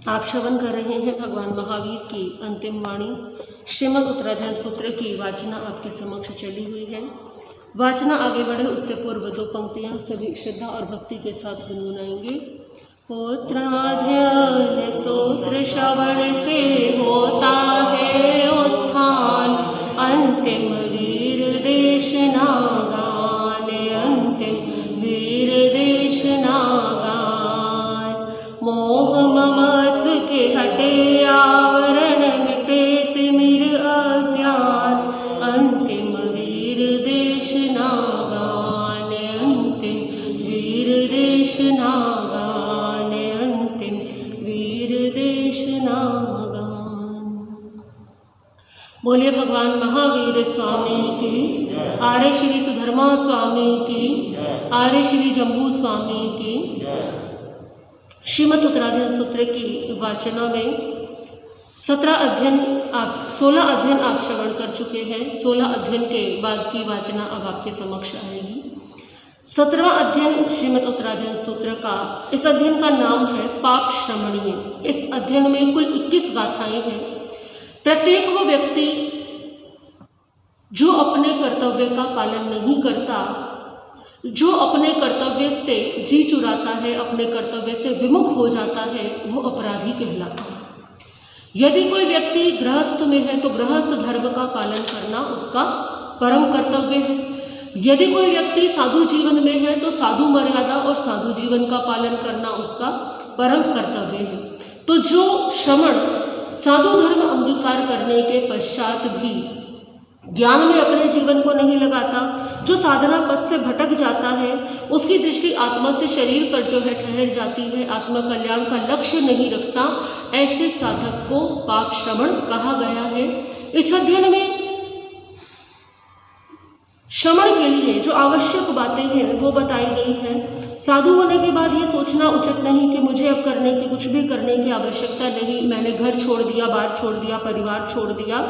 आप श्रवण कर रहे हैं भगवान महावीर की अंतिम वाणी श्रीमद् उत्तराधान सूत्र की वाचना आपके समक्ष चली हुई है। वाचना आगे बढ़े उससे पूर्व दो पंक्तियां सभी श्रद्धा और भक्ति के साथ गुनगुनाएंगे। उत्तराधान सूत्र श्रवण से होता है उत्थान, अंतिम वीर देशना गान, अंतिम वीर देशना गान। मोह ममत्व के हटे आवरण, मिटे तिमिर अज्ञान, अंतिम वीर देशना गान, अंतिम वीर देशना गान, अंतिम वीर देशना गान। बोलिए भगवान महावीर स्वामी की, आर्य श्री सुधर्मा स्वामी की, आर्य श्री जम्बू स्वामी की। श्रीमद् उत्तराधान सूत्र की वाचना में 16 अध्ययन आप श्रवण कर चुके हैं। 16 अध्ययन के बाद की वाचना अब आपके समक्ष आएगी। 17वां अध्ययन श्रीमद् उत्तराधान सूत्र का, इस अध्ययन का नाम है पाप श्रमणीय। इस अध्ययन में कुल 21 गाथाएं हैं। प्रत्येक वो व्यक्ति जो अपने कर्तव्य का पालन नहीं करता, जो अपने कर्तव्य से जी चुराता है, अपने कर्तव्य से विमुख हो जाता है, वो अपराधी कहलाता है। यदि कोई व्यक्ति गृहस्थ में है तो गृहस्थ धर्म का पालन करना उसका परम कर्तव्य है। यदि कोई व्यक्ति साधु जीवन में है तो साधु मर्यादा और साधु जीवन का पालन करना उसका परम कर्तव्य है। तो जो श्रमण साधु धर्म अंगीकार करने के पश्चात भी ज्ञान में अपने जीवन को नहीं लगाता, जो साधना पथ से भटक जाता है, उसकी दृष्टि आत्मा से शरीर पर जो है ठहर जाती है, आत्मा कल्याण का लक्ष्य नहीं रखता, ऐसे साधक को पाप श्रवण कहा गया है। इस अध्ययन में श्रवण के लिए जो आवश्यक बातें हैं वो बताई गई हैं। साधु होने के बाद ये सोचना उचित नहीं कि मुझे अब कुछ भी करने की आवश्यकता नहीं, मैंने घर छोड़ दिया, बात छोड़ दिया, परिवार छोड़ दिया,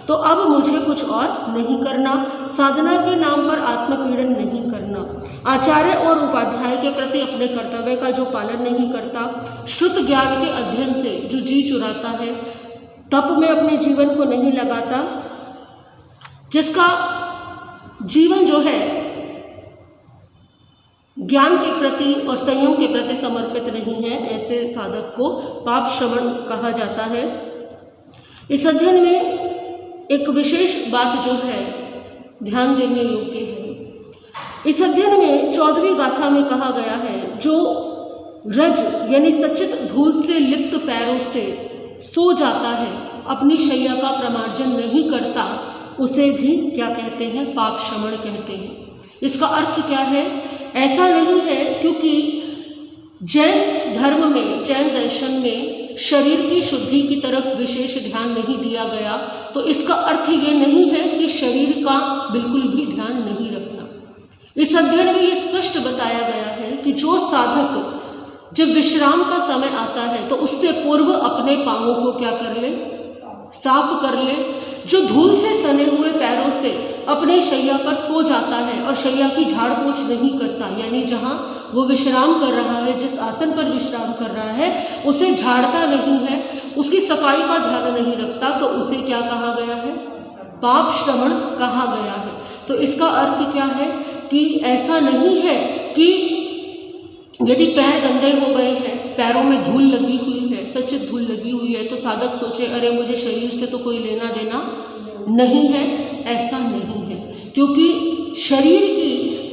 तो अब मुझे कुछ और नहीं करना। साधना के नाम पर आत्मपीड़न नहीं करना, आचार्य और उपाध्याय के प्रति अपने कर्तव्य का जो पालन नहीं करता, श्रुत ज्ञान के अध्ययन से जो जी चुराता है, तप में अपने जीवन को नहीं लगाता, जिसका जीवन जो है ज्ञान के प्रति और संयम के प्रति समर्पित नहीं है, ऐसे साधक को पाप श्रवण कहा जाता है। इस अध्ययन में एक विशेष बात जो है ध्यान देने योग्य है। इस अध्ययन में 14वीं गाथा में कहा गया है, जो रज यानी सचित धूल से लिप्त पैरों से सो जाता है, अपनी शैया का प्रमार्जन नहीं करता, उसे भी क्या कहते हैं? पाप श्रवण कहते हैं। इसका अर्थ क्या है? ऐसा नहीं है क्योंकि जैन धर्म में, जैन दर्शन में शरीर की शुद्धि की तरफ विशेष ध्यान नहीं दिया गया, तो इसका अर्थ ये नहीं है कि शरीर का बिल्कुल भी ध्यान नहीं रखना। इस अध्ययन में ये स्पष्ट बताया गया है कि जो साधक जब विश्राम का समय आता है तो उससे पूर्व अपने पांवों को क्या कर ले? साफ कर ले। जो धूल से सने हुए पैरों से अपने शैया पर सो जाता है और शैया की झाड़ पोछ नहीं करता, यानी जहाँ वो विश्राम कर रहा है, जिस आसन पर विश्राम कर रहा है, उसे झाड़ता नहीं है, उसकी सफाई का ध्यान नहीं रखता, तो उसे क्या कहा गया है? पाप श्रवण कहा गया है। तो इसका अर्थ क्या है कि ऐसा नहीं है कि यदि पैर गंदे हो गए हैं, पैरों में धूल लगी हुई है, सचित धूल लगी हुई है, तो साधक सोचे अरे मुझे शरीर से तो कोई लेना देना नहीं है। ऐसा नहीं है, क्योंकि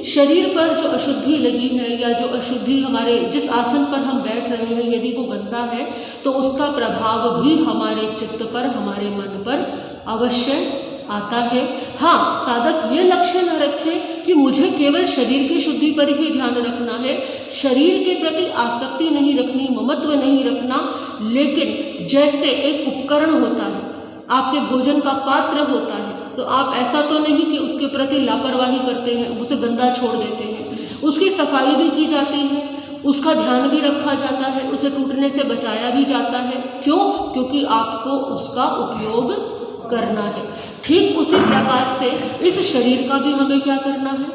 शरीर पर जो अशुद्धि लगी है या जो अशुद्धि हमारे जिस आसन पर हम बैठ रहे हैं, यदि वो गंदा है तो उसका प्रभाव भी हमारे चित्त पर, हमारे मन पर अवश्य आता है। हाँ, साधक ये लक्ष्य न रखे कि मुझे केवल शरीर की शुद्धि पर ही ध्यान रखना है, शरीर के प्रति आसक्ति नहीं रखनी, ममत्व नहीं रखना, लेकिन जैसे एक उपकरण होता है, आपके भोजन का पात्र होता है, तो आप ऐसा तो नहीं कि उसके प्रति लापरवाही करते हैं, उसे गंदा छोड़ देते हैं। उसकी सफाई भी की जाती है, उसका ध्यान भी रखा जाता है, उसे टूटने से बचाया भी जाता है। क्यों? क्योंकि आपको उसका उपयोग करना है। ठीक उसी प्रकार से इस शरीर का भी हमें क्या करना है?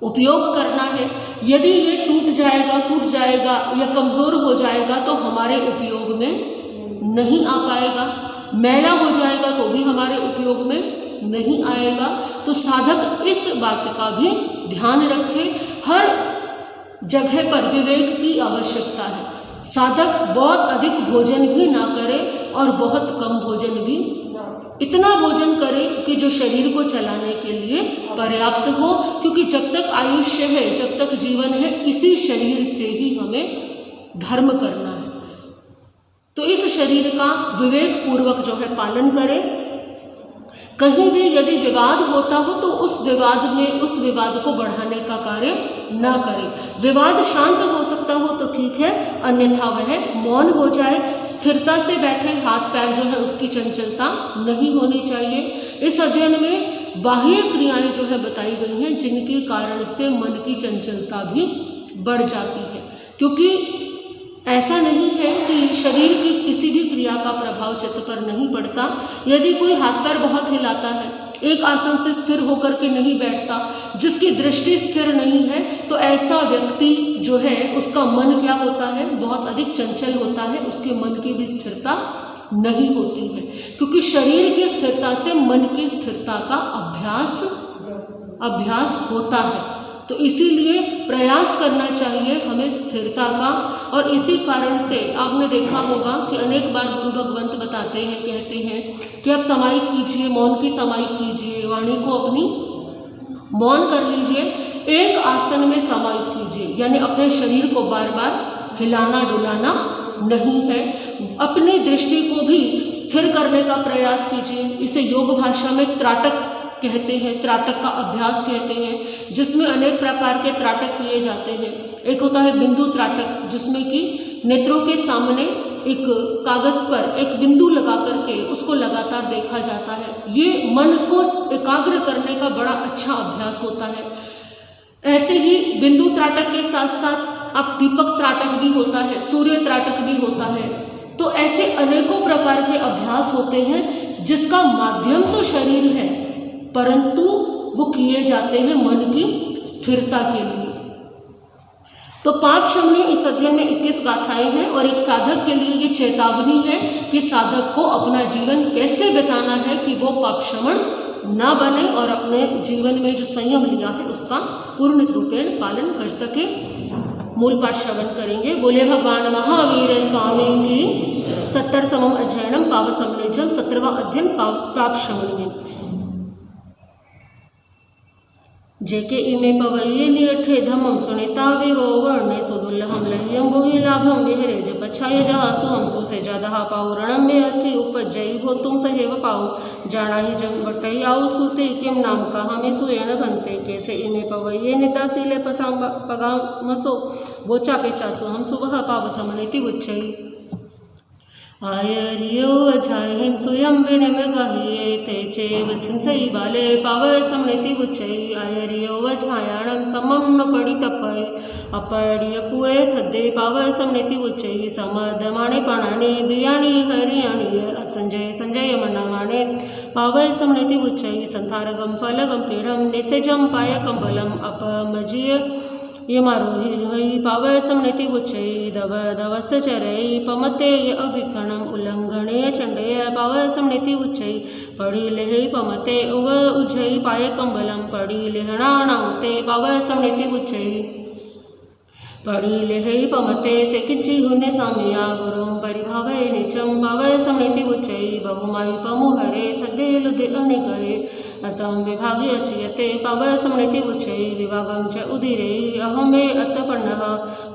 उपयोग करना है। यदि ये टूट जाएगा, फूट जाएगा या कमज़ोर हो जाएगा तो हमारे उपयोग में नहीं आ पाएगा, मैला हो जाएगा तो भी हमारे उपयोग में नहीं आएगा। तो साधक इस बात का भी ध्यान रखे। हर जगह पर विवेक की आवश्यकता है। साधक बहुत अधिक भोजन भी ना करे और बहुत कम भोजन भी, इतना भोजन करे कि जो शरीर को चलाने के लिए पर्याप्त हो, क्योंकि जब तक आयुष्य है, जब तक जीवन है, इसी शरीर से ही हमें धर्म करना है। तो इस शरीर का विवेक पूर्वक जो है पालन करें। कहीं भी यदि विवाद होता हो तो उस विवाद को बढ़ाने का कार्य ना करें। विवाद शांत हो सकता हो तो ठीक है, अन्यथा वह मौन हो जाए। स्थिरता से बैठे, हाथ पैर जो है उसकी चंचलता नहीं होनी चाहिए। इस अध्ययन में बाह्य क्रियाएं जो है बताई गई हैं जिनके कारण से मन की चंचलता भी बढ़ जाती है, क्योंकि ऐसा नहीं है कि शरीर की किसी भी क्रिया का प्रभाव चित्त पर नहीं पड़ता। यदि कोई हाथ पैर बहुत हिलाता है, एक आसन से स्थिर होकर के नहीं बैठता, जिसकी दृष्टि स्थिर नहीं है, तो ऐसा व्यक्ति जो है उसका मन क्या होता है, बहुत अधिक चंचल होता है, उसके मन की भी स्थिरता नहीं होती है, क्योंकि शरीर की स्थिरता से मन की स्थिरता का अभ्यास होता है। तो इसीलिए प्रयास करना चाहिए हमें स्थिरता का। और इसी कारण से आपने देखा होगा कि अनेक बार गुरु भगवंत बताते हैं, कहते हैं कि आप समाहित कीजिए, मौन की समाहित कीजिए, वाणी को अपनी मौन कर लीजिए, एक आसन में समाहित कीजिए, यानी अपने शरीर को बार बार हिलाना डुलाना नहीं है। अपनी दृष्टि को भी स्थिर करने का प्रयास कीजिए। इसे योग भाषा में त्राटक कहते हैं, त्राटक का अभ्यास कहते हैं, जिसमें अनेक प्रकार के त्राटक किए जाते हैं। एक होता है बिंदु त्राटक, जिसमें कि नेत्रों के सामने एक कागज पर एक बिंदु लगा करके उसको लगातार देखा जाता है। ये मन को एकाग्र करने का बड़ा अच्छा अभ्यास होता है। ऐसे ही बिंदु त्राटक के साथ साथ अब दीपक त्राटक भी होता है, सूर्य त्राटक भी होता है। तो ऐसे अनेकों प्रकार के अभ्यास होते हैं जिसका माध्यम तो शरीर है, परंतु वो किए जाते हैं मन की स्थिरता के लिए। तो पाप शमनी इस अध्ययन में 21 गाथाएं हैं और एक साधक के लिए ये चेतावनी है कि साधक को अपना जीवन कैसे बिताना है कि वो पाप शमन ना बने और अपने जीवन में जो संयम लिया है उसका पूर्ण रूपेण पालन कर सके। मूल पाठ श्रवण करेंगे। बोले भगवान महावीर स्वामी की 70वां अध्ययनम पाव समनिजम 17वां अध्ययन पाप शमन में। जेके इमे पवये नियठे धमम सुनिता विवो वर्णे सुदुल्लहम लह्यम बोहि लाभम विहरे जपछाय जहा सुहम तो से जादहा पाउरणम में अति उपजयी हो तुम तहेव पाऊ जाना ही जम बटई आओ सुते किम नाम कहा में सुयन घंते कैसे इमे पवये निता सीले पसाम पगामसो बोचा पेचासो हम सुबह पाव समनिति उच्चई आयरियो अझाहिम स्वयं विनिम गाहिये तेचे वसिंसई बाले पावय समनिति उच्चई आयरियो अझायाणम समम न पड़ी तपय अपड़िय पुए थद्दे पावय समनिति उच्चई समदमाणे पाणाने बियाणी हरियाणी असंजय संजय मनावाणे पावय समनिति उच्चई संथारगम फलगम पीढ़म निसेजम पाय कंबलम अपमजीय ये मारोहि पावय समनिति उच्चई दव दवस चरई पमते अभिखणम उल्लंघणे चंडय पावय समनिति उच्चई पड़ी लेहि पमते उव उज्जई पाय कंबलम पड़ी लेहणाणाते पावय समनिति उच्चई पड़ी लेहि पमते से किच्ची हुने सामिया गुरुम परिभावय निचम पावय समनिति उच्चई बहुमायु पमुहरे थद्दे लुदे अनिगहे असम विभागे अचियते पावय समनिति उच्चई विभागम च उदिरे अहमे अत्तपन्नः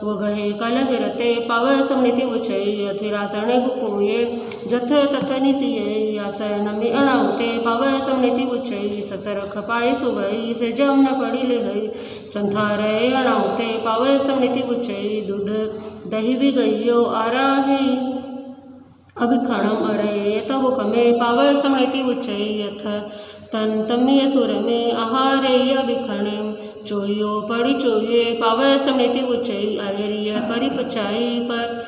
वगहे कलहिरते पावय समनिति उच्चई अथिरासणे गुकुये जथ तथ निसिये आसनमि अणाउते पावय समनिति उच्चई ससरख पाए सुभई से जम न पड़ी लेहई संथारय अणाउते पावय समनिति उच्चई दूध दही विगयो आराहे अभिखणम अरे तब कमे पावय समनिति उच्चई यथ तन तम्य सुर में आहारे अभिखणे चोयो पड़ी चोये पावय समनिति उच्चई आयरिय परिपचाई पर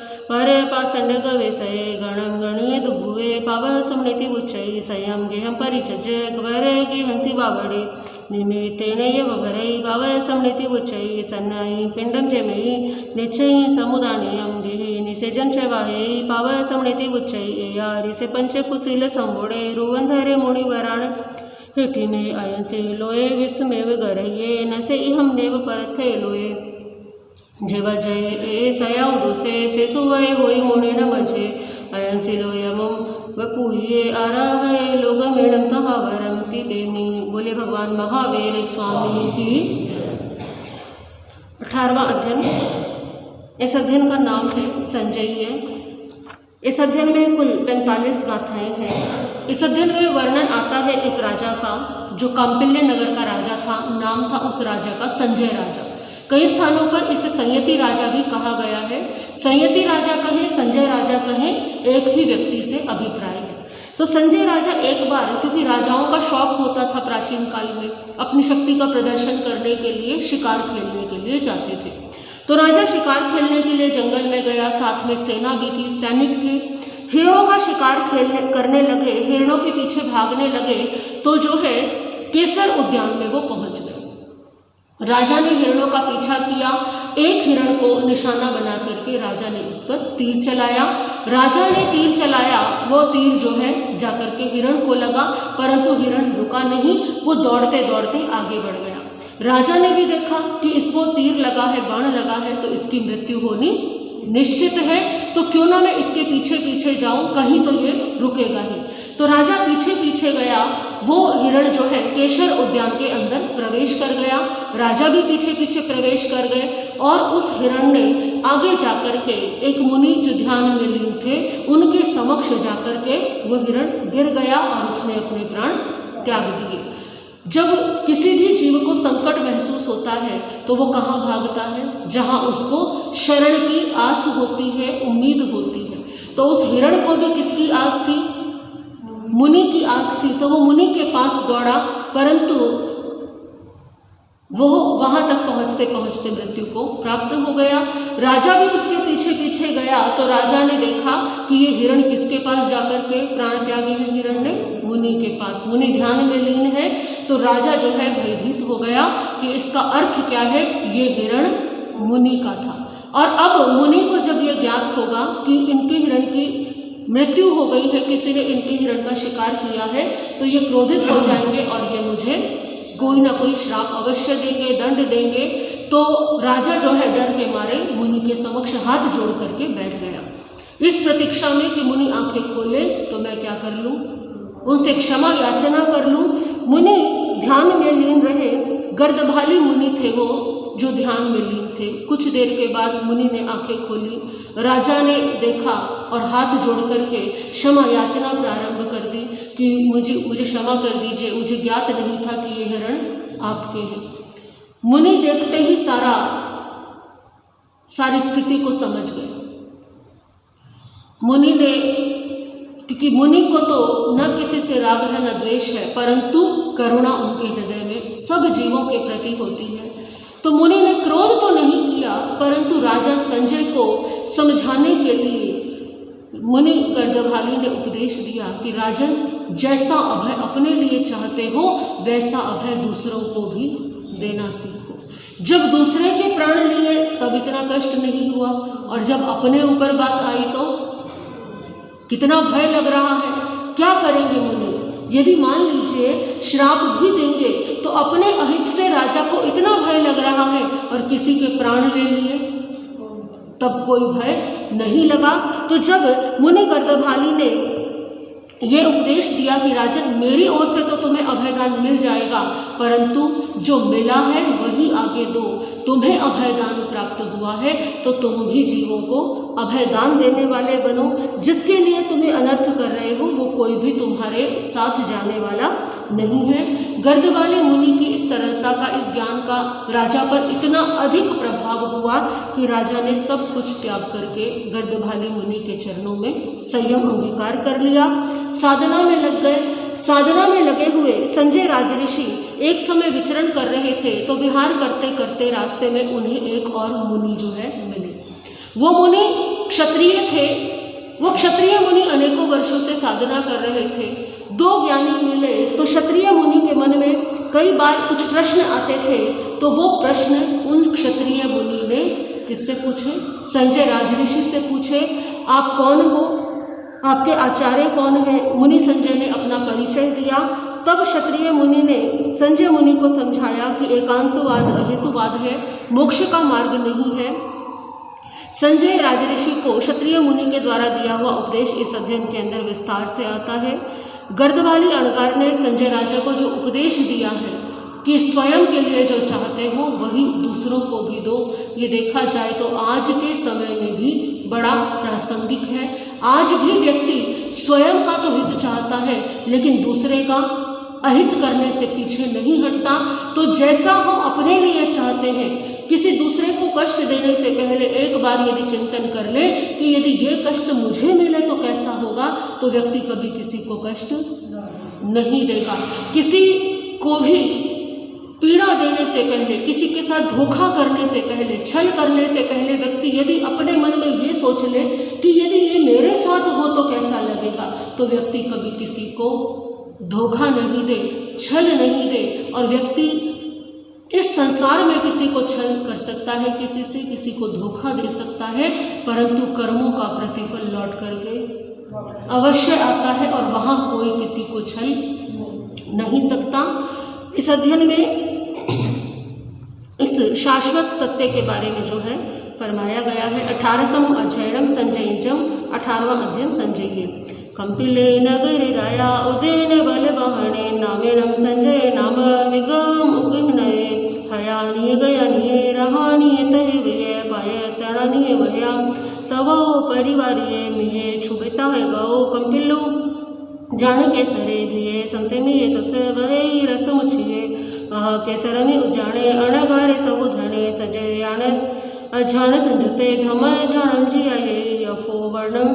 पासंड गवेशये गणम गणीय दुभुवे पावय समनिति उच्चई संयम गेहम परिचर्य गवरे गेहंसी बावड़े निमित्तेनैव वरै भावसंनिति उच्चैः सन्नायि पिण्डं च मयि निश्चैः समुदानयं निषेजन च वाहे भावसंनिति उच्चैः एयारि से पंचकुशील संबोड़े रुवंधरे मुनिवराण हिठी में अयन से लोए विस्मेव गरये न से इहम नेव परथे लोए जेव जय ए सयाउ दुसे से सुवय होई मुनि न मचे अयन से लोयमम वपुये आराहे लोग मेणम तहावरम तिबेमी। बोले भगवान महावीर स्वामी की। 18वां अध्ययन। इस अध्ययन का नाम है संजयी। इस अध्ययन में कुल 45 गाथाएं हैं। इस अध्ययन में वर्णन आता है एक राजा का जो कांपिल्य नगर का राजा था। नाम था उस राजा का संजय राजा। कई स्थानों पर इसे संयति राजा भी कहा गया है। संयति राजा कहे, संजय राजा कहे, एक ही व्यक्ति से अभिप्राय है। तो संजय राजा एक बार, क्योंकि राजाओं का शौक होता था प्राचीन काल में, अपनी शक्ति का प्रदर्शन करने के लिए शिकार खेलने के लिए जाते थे। तो राजा शिकार खेलने के लिए जंगल में गया, साथ में सेना भी थी, सैनिक थे। हिरणों का शिकार करने लगे, हिरणों के पीछे भागने लगे, तो जो है केसर उद्यान में वो पहुंच गए। राजा ने हिरणों का पीछा किया, एक हिरण को निशाना बना करके राजा ने उस पर तीर चलाया। राजा ने तीर चलाया, वो तीर जो है जाकर के हिरण को लगा, परंतु हिरण रुका नहीं, वो दौड़ते दौड़ते आगे बढ़ गया। राजा ने भी देखा कि इसको तीर लगा है, बाण लगा है, तो इसकी मृत्यु होनी निश्चित है, तो क्यों ना मैं इसके पीछे पीछे जाऊं, कहीं तो ये रुकेगा ही। तो राजा पीछे पीछे गया, वो हिरण जो है केसर उद्यान के अंदर प्रवेश कर गया। राजा भी पीछे पीछे प्रवेश कर गए और उस हिरण ने आगे जाकर के एक मुनि जो ध्यान में लीन थे उनके समक्ष जाकर के वो हिरण गिर गया और उसने अपने प्राण त्याग दिए। जब किसी भी जीव को संकट महसूस होता है तो वो कहाँ भागता है? जहाँ उसको शरण की आस होती है, उम्मीद होती है। तो उस हिरण को भी किसकी आस थी? मुनि की आस थी। तो वो मुनि के पास दौड़ा, परंतु वो वहां तक पहुंचते पहुंचते मृत्यु को प्राप्त हो गया। राजा भी उसके पीछे पीछे गया, तो राजा ने देखा कि ये हिरण किसके पास जाकर के प्राण त्यागी है? हिरण ने मुनि के पास। मुनि ध्यान में लीन है, तो राजा जो है भयभीत हो गया कि इसका अर्थ क्या है, ये हिरण मुनि का था। और अब मुनि को जब ये ज्ञात होगा कि इनके हिरण की मृत्यु हो गई है, किसी ने इनके हिरण का शिकार किया है, तो ये क्रोधित हो जाएंगे और ये मुझे कोई ना कोई श्राप अवश्य देंगे, दंड देंगे। तो राजा जो है डर के मारे मुनि के समक्ष हाथ जोड़ करके बैठ गया, इस प्रतीक्षा में कि मुनि आंखें खोले तो मैं क्या कर लूं, उनसे क्षमा याचना कर लूं। मुनि ध्यान में लीन रहे। गर्दभाली मुनि थे वो जो ध्यान में लीन थे। कुछ देर के बाद मुनि ने आंखें खोली, राजा ने देखा और हाथ जोड़ करके क्षमा याचना प्रारंभ कर दी कि मुझे क्षमा कर दीजिए, मुझे ज्ञात नहीं था कि ये हिरण आपके हैं। मुनि देखते ही सारी स्थिति को समझ गए। मुनि ने, क्योंकि मुनि को तो न किसी से राग है न द्वेष है, परंतु करुणा उनके हृदय में सब जीवों के प्रति होती है। तो मुनि ने क्रोध तो नहीं किया, परंतु राजा संजय को समझाने के लिए मुनि गर्दभाली ने उपदेश दिया कि राजन, जैसा अभय अपने लिए चाहते हो वैसा अभय दूसरों को भी देना सीखो। जब दूसरे के प्राण लिए तब इतना कष्ट नहीं हुआ, और जब अपने ऊपर बात आई तो कितना भय लग रहा है। क्या करेंगे मुनि? यदि मान लीजिए श्राप भी देंगे तो अपने अहित से राजा को इतना भय लग रहा है, और किसी के प्राण ले लिए तब कोई भय नहीं लगा। तो जब मुनि गर्दभाली ने ये उपदेश दिया कि राजन, मेरी ओर से तो तुम्हें अभयदान मिल जाएगा, परंतु जो मिला है वही आगे दो। तुम्हें अभयदान प्राप्त हुआ है तो तुम भी जीवों को अभयदान देने वाले बनो। जिसके लिए तुम्हें अनर्थ कर रहे हो वो कोई भी तुम्हारे साथ जाने वाला नहीं है। गर्दभाली मुनि की इस सरलता का, इस ज्ञान का राजा पर इतना अधिक प्रभाव हुआ कि राजा ने सब कुछ त्याग करके गर्दभाली मुनि के चरणों में संयम अंगीकार कर लिया। साधना में लग गए। साधना में लगे हुए संजय राजऋषि एक समय विचरण कर रहे थे, तो विहार करते करते रास्ते में उन्हें एक और मुनि जो है मिले। वो मुनि क्षत्रिय थे। वो क्षत्रिय मुनि अनेकों वर्षों से साधना कर रहे थे। दो ज्ञानी मिले तो क्षत्रिय मुनि के मन में कई बार कुछ प्रश्न आते थे, तो वो प्रश्न उन क्षत्रिय मुनि ने किससे पूछे? संजय राजऋषि से पूछे। आप कौन हो? आपके आचार्य कौन है? मुनि संजय ने अपना परिचय दिया। तब क्षत्रिय मुनि ने संजय मुनि को समझाया कि एकांतवाद अहेतुवाद है, मोक्ष का मार्ग नहीं है। संजय राजऋषि को क्षत्रिय मुनि के द्वारा दिया हुआ उपदेश इस अध्ययन के अंदर विस्तार से आता है। गर्दवाली अणगार ने संजय राजा को जो उपदेश दिया है कि स्वयं के लिए जो चाहते हो वही दूसरों को भी दो, ये देखा जाए तो आज के समय में भी बड़ा प्रासंगिक है। आज भी व्यक्ति स्वयं का तो हित चाहता है, लेकिन दूसरे का अहित करने से पीछे नहीं हटता। तो जैसा हम अपने लिए चाहते हैं, किसी दूसरे को कष्ट देने से पहले एक बार यदि चिंतन कर ले कि यदि ये कष्ट मुझे मिले तो कैसा होगा, तो व्यक्ति कभी किसी को कष्ट नहीं देगा। किसी को भी पीड़ा देने से पहले, किसी के साथ धोखा करने से पहले, छल करने से पहले व्यक्ति यदि अपने मन में ये सोच ले कि यदि ये मेरे साथ हो तो कैसा लगेगा, तो व्यक्ति कभी किसी को धोखा नहीं दे, छल नहीं दे। और व्यक्ति इस संसार में किसी को छल कर सकता है, किसी से किसी को धोखा दे सकता है, परंतु कर्मों का प्रतिफल लौट करके अवश्य आता है और वहाँ कोई किसी को छल नहीं सकता। इस अध्ययन में इस शाश्वत सत्य के बारे में जो है फरमाया गया है। 18वां अध्ययनम संजयजम, 18वां अध्ययन संजय। कंपिले नगरी राया उदयन बलवाहने नामेणम संजय नाम विगम उगहनये हयानीय गयानीय रहानीय तय विय पाय तणानीय वया सवो परिवारिये मिये छुबिता है गौ कंपिलो जान के सरे धिये संते में ये तत्व वही रस मुछिए केसर में उजाने अणगारे तब धने सजय यानस अझान संजते धम झाणम जियाये यफो वर्णम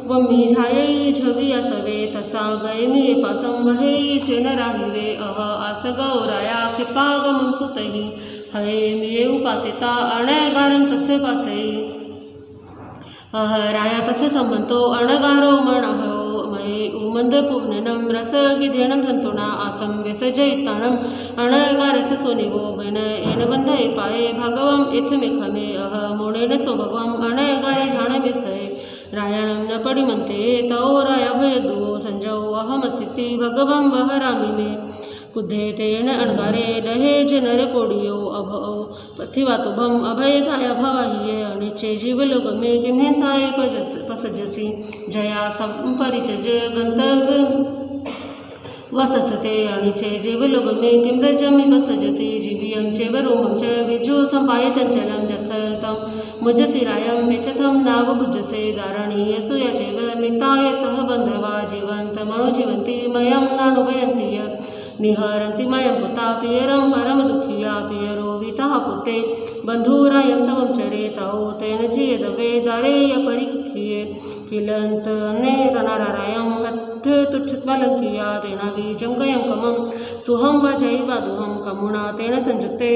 वम्मी झाये झविया सवे तसा गए में पासम वहे सेन राहिवे आस गौराया कृपागम सुतहि हये में उपासिता अणगारम तथ्य पासई राया तथ्य संबंतो अणगारो मणहो मये उमंद पूर्णनम रस गिधेणम धंतुना आसम विसजयिताणम अणगारस सोनिवो बन एन बंधय पाए भगवम इथ में खमे मोणेन सो भगवम अणगारे झाण विसय रायणम न पड़िमंते तौ राया भयदो संजौ अहमसिति भगवम बहरामि में कुद्धे तेन अणगारे रहे जनर कोडियो अभौ पथिवातुभम अभयदाय भवाहिये अनिचे जीवलोक में किम्हे साय पसजसी जया संपरिचज गंतव्य वससते अनिचे जीवलोक में किम रजमि बसजसी जीवियं चेवरोमं च विजु संपाय चंचलं जथतं मुजसिरायं विचथं नाव भुजसे दारणीय सुय चेव मिताय तह बंधवा जीवन्तमनुजीवन्ति मयं नानुभयन्ति यत् निहरन्ति मयं पुता पियरं परम दुखिया पियरो विता पुते बंधुरायं तवं चरे तौ तेन जियदवे दारेय परिखिये किलंत ने रणरारायं हठ तुच्छत्वलंकिया तेना बीजं गयं कमं सुहं वजैवदुहं कमुना तेन संयुक्ते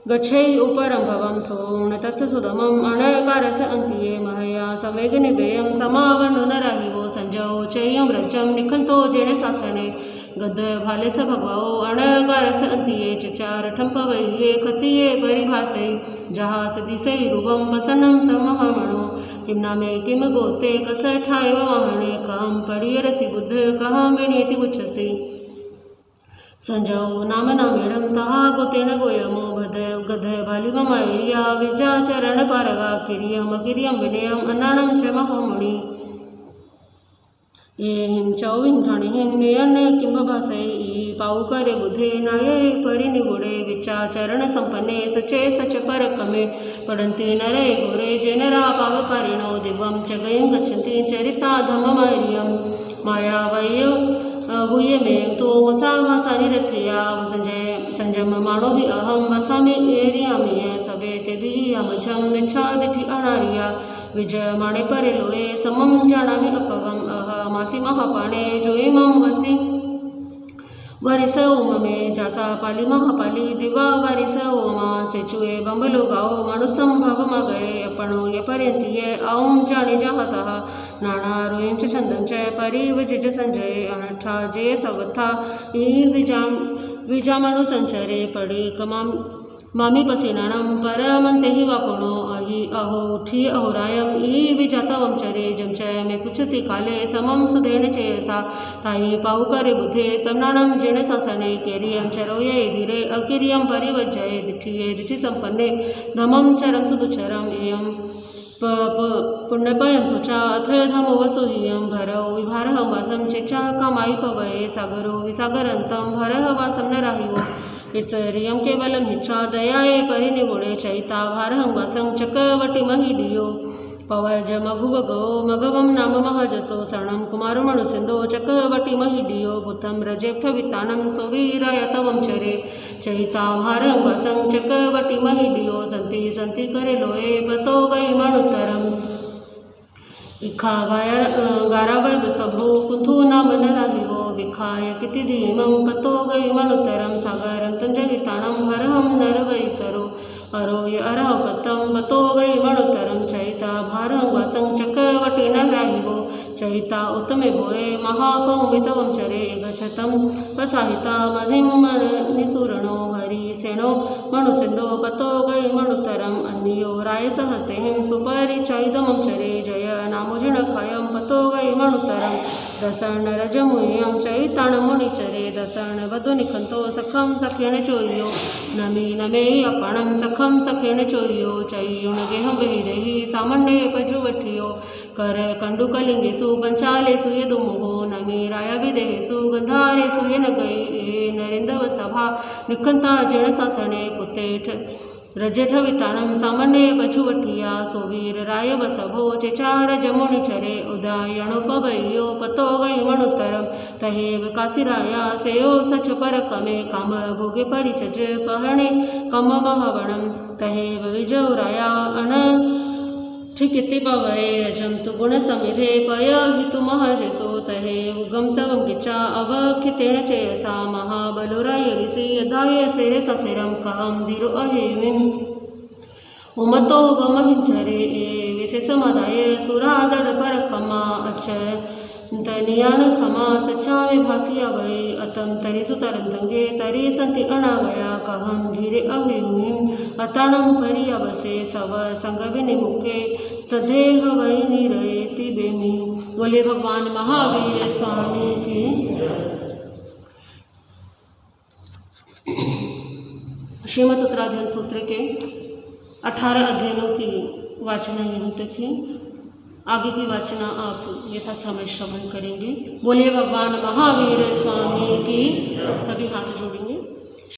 गच्छै उपरं भवं सोण तस्य सुदमं अणकारस अंकिये महया समेग निवेयं समावनुनराहिवो संजौ चेयं व्रजं निखंतो जेणे सासने गद भाले स भगवाओ अणकारस अंतिये चचार ठंपवहिये खतिये परिभासे जहास दिसे रूपं वसनं तमहमणो किम्ना में किम गोते कस ठाय वाहणे कहं पड़िय रसि बुद्ध कहं विनीति उच्छसि संजौ नाम नामेणं तहा गोतेन गोयमो भद गध भालिवमैर्या विजा चरण पारगा किरियम गिरियम विनयम अन्नाणं च महामुनि हिम चौविं ठाणिहिं मेयन किंभ भासै पाऊ करे बुधे नाये परिनिगुणे विचाचरण संपन्ने सचे सच परकमे पडन्ति नरे घोरे जेनरा पावकारिणो दिव्यं च गयं गच्छन्ति चरिता धममर्यं माया वय्य हुये में तो वसा भासानि रथया संजम मानो भी अहम वसामि एरियामि सवे ते दियमझं निच्छादिति अनारिया विजय माणे परे लोए समम जानामि अपगम अहमासि महापाणे जोइमं वसि वरिस उममे जासा पाली महापाली दिवा वरिस उमा सेचुए बंबलो गाओ मनुसम भव मगए अपनो ये परेसिये औम जाने जहतः नाना रोयं च छंदं च परिवजिज संजय अनठा जे सवथा ई विजाम विजामणु संचरे पड़े कमाम मामी पसीनाणम परमंते ही वापुणो अहि अहो उठी अहोरायम ई विजातवम चरे जमचय में पुछ सी काले समम सुधेण चेयसा ताई पाऊ करे बुधे तमनाणम जिणे ससने केरियम चरोये धीरे अकिरियम परिवज्जये दिठि संपन्ने धमम चरम सुदुचरम एयम पुण्यपयम सुचा अथ धमो वसुहियम भरौ विभारह वासम चेचा कामाई पवये सागरो विसागरंतम भरह वासम न राहिवो विसरियम केवलम हिच्छा दयाये परिनिगुणे चैता भारहं वासं चकवटी महिडियो पवज मघुवगो मघवम नाम महजसो सरणं कुमारमणु सिंधो चकवटी महिडियो बुद्धं रजेक्ष वितानं सोवीरयतवं चरे चैता भारहं वासं चकवटी महिडियो संति संति करे लोये पतो गई मणुतरम इखा गारावै बसभो कुंथु नाम न राहिवो विखाय किति धीमं पतो गई मणुतरम सागरं तंजहिताणं हरहं नरवैसरो अरोय अरह पतम पतो गई मणुतरम चैता भारं वासं चक्रवटी न राहिवो चैता उत्तमे भोये महाकौमितवं चरे गच्छतं पसाहिता मधिं निसूरणो हरिसेनो मणुसिंधो पतो गई मणुतरम अन्यो रायसहसेहिं सुपरिचैदमं चरे जय नामोजिणखयं पतो गई मणुतरम दसर्ण रजमुयं चैताण मुनिचरे दसर्ण वधुनिखंतो सखं सखेण चोर्यो नमी नमे अपणं सखं सखेण चोर्यो चैयुण गेहं बहिरेहि सामण्ये पजुवठियो कर कंडुकलिंगेषु पंचालेषु यदुमुहो नमी राया विदेहेषु गंधारेषु येन गये नरेंद्र सभा निखंता जिण सासणे पुतेठ रजठ विताणं सामण्ये पचुवठिया सोवीर राय वसभो चेचार जमुनि चरे उदायणोपवयो पतो गई मणुतरम तहेव काशीराया सेयो सच परकमे काम भोगे परिचज कहणे कम महावणम तहेव विजौराया अन ठिकिति पवये रजम तु गुण समिधे पय हितु महजसो तहे उगमतवं गिचा अवखितेण चेयसा महाबलोरायरिसि यदाय से ससिरं काम धीरो अहेमिं उमतो गमहिंचरे विशेषमदाय सुरादड़ परकमा अच तनियाण खमा सच्चावे भासिया वये अतम तरिसु तरंतंगे तरी संति अणावया कहम धीरे अभिमुनि अताणम परि अवसे सव संग विनिमुखे सदेह वै निरयति बेमी। बोले भगवान महावीर स्वामी की। श्रीमद् उत्तराध्ययन सूत्र के 18 अध्ययनों की वाचना यहाँ तक है। आगे की वाचना आप यथा समय श्रवण करेंगे। बोलिए भगवान महावीर स्वामी की। सभी हाथ जोड़ेंगे।